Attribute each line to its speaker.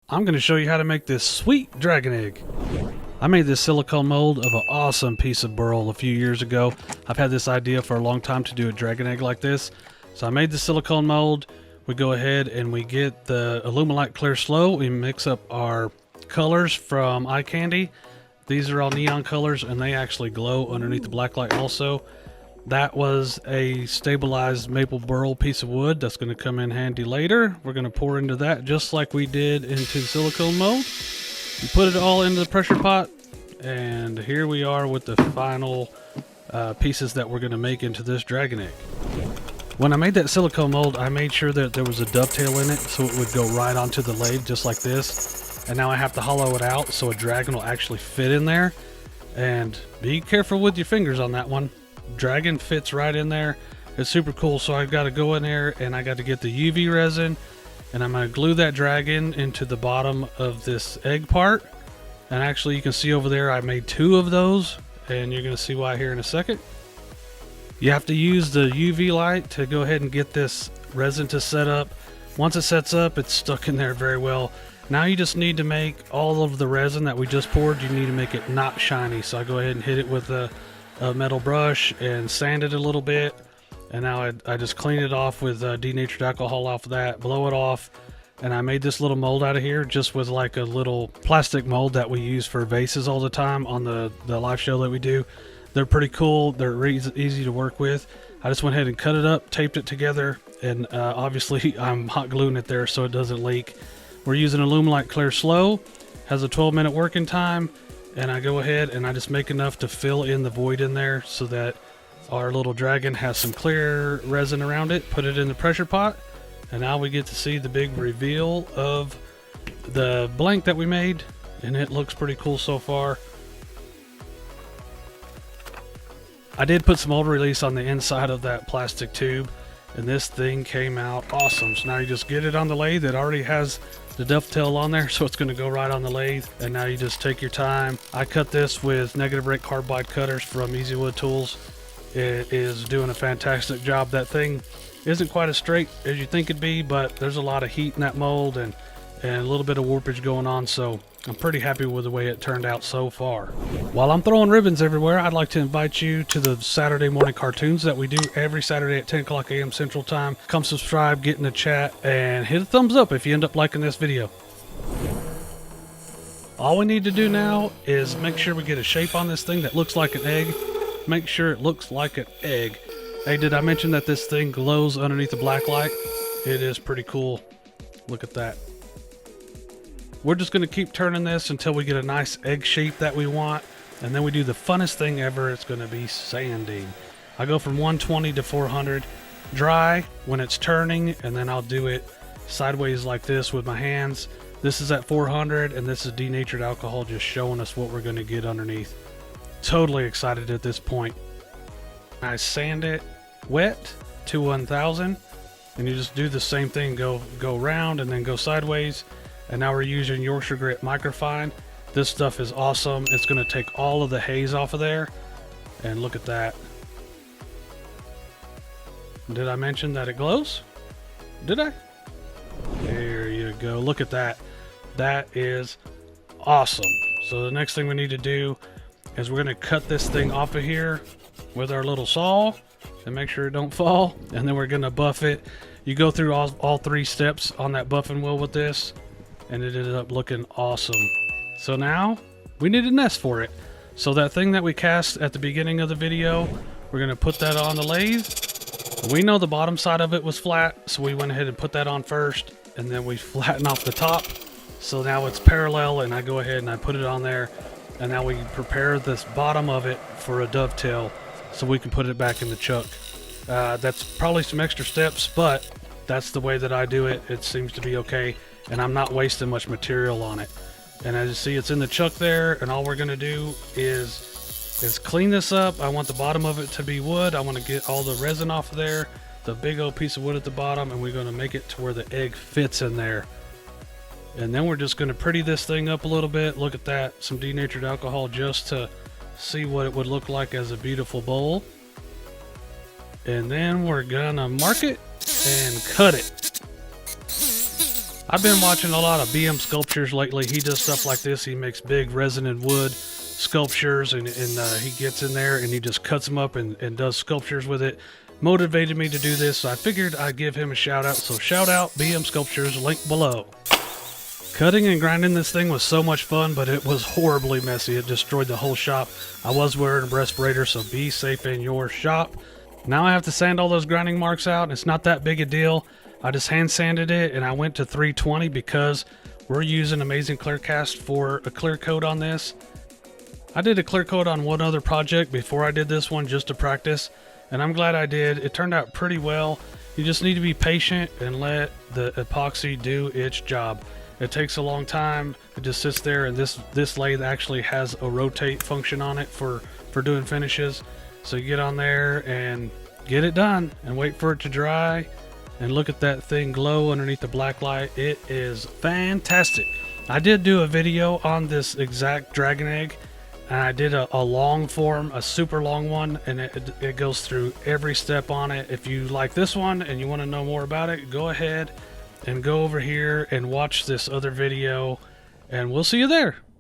Speaker 1: I'm going to show you how to make this sweet dragon egg. I made this silicone mold of an awesome piece of burl a few years ago. I've had this idea for a long time to do a dragon egg like this. So I made the silicone mold. We go ahead and we get the ALUMILITE Clear Slow. We mix up our colors from eye candy. These are all neon colors and they actually glow underneath the black light also. That was a stabilized maple burl piece of wood that's going to come in handy later. We're going to pour into that just like we did into the silicone mold. You put it all into the pressure pot, and here we are with the final pieces that we're going to make into this dragon egg. When I made that silicone mold, I made sure that there was a dovetail in it so it would go right onto the lathe just like this. And now I have to hollow it out so a dragon will actually fit in there. And be careful with your fingers on that one. Dragon fits right in there. It's super cool. So I've got to go in there and I got to get the UV resin, and I'm going to glue that dragon into the bottom of this egg part. And actually you can see over there I made 2 of those, and you're going to see why here in a second. You have to use the UV light to go ahead and get this resin to set up. Once it sets up, it's stuck in there very well. Now you just need to make all of the resin that we just poured, you need to make it not shiny. So I go ahead and hit it with a metal brush and sand it a little bit, and now I just clean it off with denatured alcohol off of that, blow it off, and I made this little mold out of here just with like a little plastic mold that we use for vases all the time on the live show that we do. They're pretty cool, they're easy to work with. I just went ahead and cut it up, taped it together, and obviously I'm hot gluing it there so it doesn't leak. We're using ALUMILITE Clear Slow, has a 12-minute working time. And I go ahead and I just make enough to fill in the void in there so that our little dragon has some clear resin around it. Put it in the pressure pot, and now we get to see the big reveal of the blank that we made, and it looks pretty cool so far. I did put some old release on the inside of that plastic tube, and this thing came out awesome. So now you just get it on the lathe. It already has the dovetail on there, so it's going to go right on the lathe, and now you just take your time. I cut this with negative rate carbide cutters from Easy Wood Tools. It is doing a fantastic job. That thing isn't quite as straight as you think it'd be, but there's a lot of heat in that mold and a little bit of warpage going on, so I'm pretty happy with the way it turned out so far. While I'm throwing ribbons everywhere, I'd like to invite you to the Saturday morning cartoons that we do every Saturday at 10 o'clock a.m. Central Time. Come subscribe, get in the chat, and hit a thumbs up if you end up liking this video. All we need to do now is make sure we get a shape on this thing that looks like an egg. Make sure it looks like an egg. Hey, did I mention that this thing glows underneath the black light? It is pretty cool. Look at that. We're just going to keep turning this until we get a nice egg shape that we want, and then we do the funnest thing ever. It's going to be sanding. I go from 120 to 400 dry when it's turning, and then I'll do it sideways like this with my hands. This is at 400, and this is denatured alcohol just showing us what we're going to get underneath. Totally excited at this point. I sand it wet to 1000, and you just do the same thing. Go round and then go sideways. And now we're using Yorkshire Grit Microfine. This stuff is awesome. It's going to take all of the haze off of there. And look at that. Did I mention that it glows? Did I? There you go. Look at that. That is awesome. So the next thing we need to do is we're going to cut this thing off of here with our little saw and make sure it don't fall. And then we're going to buff it. You go through all 3 steps on that buffing wheel with this, and it ended up looking awesome. So now we need a nest for it. So that thing that we cast at the beginning of the video, we're going to put that on the lathe. We know the bottom side of it was flat, so we went ahead and put that on first, and then we flatten off the top. So now it's parallel, and I go ahead and I put it on there, and now we prepare this bottom of it for a dovetail so we can put it back in the chuck. That's probably some extra steps, but that's the way that I do it. It seems to be okay, and I'm not wasting much material on it. And as you see, it's in the chuck there, and all we're going to do is clean this up. I want the bottom of it to be wood. I want to get all the resin off of there, the big old piece of wood at the bottom, and we're going to make it to where the egg fits in there. And then we're just going to pretty this thing up a little bit. Look at that, some denatured alcohol just to see what it would look like as a beautiful bowl. And then we're gonna mark it and cut it. I've been watching a lot of BM Sculptures lately. He does stuff like this. He makes big resin and wood sculptures, and he gets in there and he just cuts them up and does sculptures with it. Motivated me to do this, so I figured I'd give him a shout out. So shout out BM Sculptures, link below. Cutting and grinding this thing was so much fun, but it was horribly messy. It destroyed the whole shop. I was wearing a respirator, so be safe in your shop. Now I have to sand all those grinding marks out. It's not that big a deal. I just hand sanded it and I went to 320 because we're using Amazing Clear Cast for a clear coat on this. I did a clear coat on one other project before I did this one just to practice, and I'm glad I did. It turned out pretty well. You just need to be patient and let the epoxy do its job. It takes a long time. It just sits there, and this lathe actually has a rotate function on it for doing finishes. So you get on there and get it done and wait for it to dry, and look at that thing glow underneath the black light. It is fantastic. I did do a video on this exact dragon egg, and I did a long form, a super long one, and it goes through every step on it. If you like this one and you want to know more about it, go ahead and go over here and watch this other video, and we'll see you there.